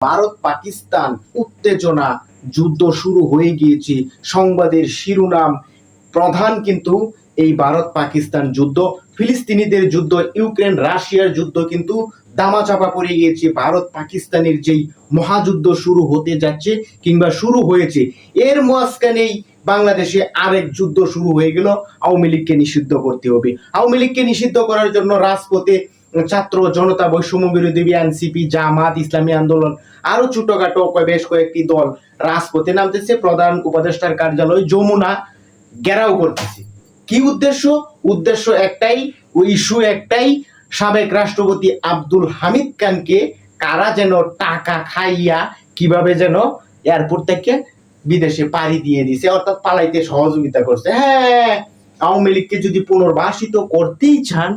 ভারত পাকিস্তান উত্তেজনা, যুদ্ধ শুরু হয়ে গিয়েছে। সংবাদের শিরোনাম প্রধান কিন্তু এই ভারত পাকিস্তান যুদ্ধ, ফিলিস্তিনিদের যুদ্ধ, ইউক্রেন রাশিয়ার যুদ্ধ কিন্তু দামাচাপা পড়ে গিয়েছে। ভারত পাকিস্তানের যেই মহাযুদ্ধ শুরু হতে যাচ্ছে কিংবা শুরু হয়েছে, এর মাঝখানেই বাংলাদেশে আরেক যুদ্ধ শুরু হয়ে গেল। আওয়ামী লীগকে নিষিদ্ধ করতে হবে। আওয়ামী লীগকে নিষিদ্ধ করার জন্য রাজপথে ছাত্র জনতা, বৈষম্য বিরোধী এনসিপি, জামাত, ইসলামী আন্দোলন, আরো ছোটখাটো বেশ কয়েকটি দল রাজপথে নামতেছে। প্রধান উপদেষ্টার কার্যালয় যমুনা ঘেরাও করতেছে। কি উদ্দেশ্য? উদ্দেশ্য একটাই, ওই ইস্যু একটাই, সাবেক রাষ্ট্রপতি আব্দুল হামিদ খানকে কারা যেন টাকা খাইয়া কিভাবে যেন এয়ারপোর্ট থেকে বিদেশে পাড়ি দিয়ে দিছে, অর্থাৎ পালাইতে সহযোগিতা করছে। হ্যাঁ, আওয়ামী লীগকে যদি পুনর্বাসিত করতেই চান,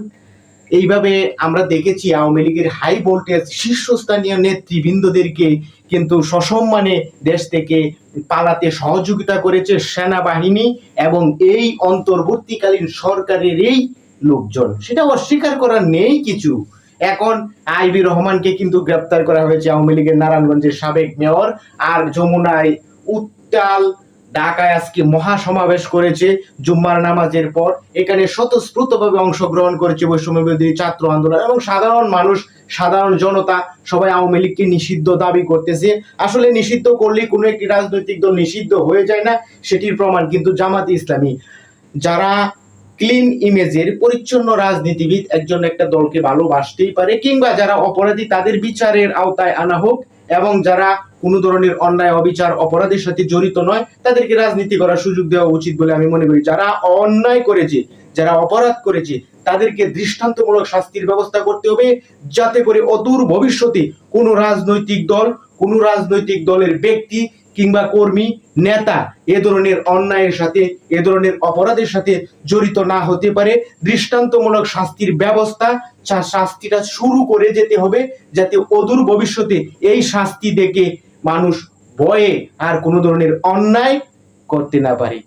এইভাবে আমরা দেখেছি আওয়ামী লীগের হাই ভোল্টেজ শীর্ষস্থানীয় নেতৃবৃন্দদেরকে কিন্তু সসম্মানে দেশ থেকে পালাতে সহযোগিতা করেছে সেনাবাহিনী এবং এই অন্তর্বর্তীকালীন সরকারের এই লোকজন। সেটা অস্বীকার করার নেই কিছু। এখন আইবি রহমানকে কিন্তু গ্রেপ্তার করা হয়েছে, আওয়ামী লীগের নারায়ণগঞ্জের সাবেক মেয়র। আর যমুনায় উত্তাল ঢাকায় আজকে মহাসমাবেশ করেছে জুম্মার নামাজের পর। এখানে স্বতঃস্ফূর্তভাবে অংশগ্রহণ করেছে বৈষম্য বিরোধী ছাত্র আন্দোলন এবং সাধারণ মানুষ, সাধারণ জনতা সবাই আওয়ামী লীগকে নিষিদ্ধ দাবি করতেছে। আসলে নিষিদ্ধ করলে কোনো একটি রাজনৈতিক দল নিষিদ্ধ হয়ে যায় না, সেটির প্রমাণ কিন্তু জামাতে ইসলামী। যারা ক্লিন ইমেজের পরিচ্ছন্ন রাজনীতিবিদ, একজন একটা দলকে ভালোবাসতেই পারে, কিংবা যারা অপরাধী তাদের বিচারের আওতায় আনা হোক, এবং যারা কোনো ধরনের অন্যায় অবিচার অপরাধের সাথে জড়িত নয় তাদেরকে রাজনীতি করার সুযোগ দেওয়া উচিত বলে আমি মনে করি। যারা অন্যায় করেছে, যারা অপরাধ করেছে, তাদেরকে দৃষ্টান্তমূলক শাস্তির ব্যবস্থা করতে হবে, যাতে করে অদূর ভবিষ্যতে কোনো রাজনৈতিক দল, কোনো রাজনৈতিক দলের ব্যক্তি কিংবা কর্মী, নেতা এ ধরনের অন্যায়ের সাথে, এ ধরনের অপরাধের সাথে জড়িত না হতে পারে। দৃষ্টান্তমূলক শাস্তির ব্যবস্থা, শাস্তিটা শুরু করে যেতে হবে, যাতে অদূর ভবিষ্যতে এই শাস্তি দেখে মানুষ ভয়ে আর কোনো ধরনের অন্যায় করতে না পারে।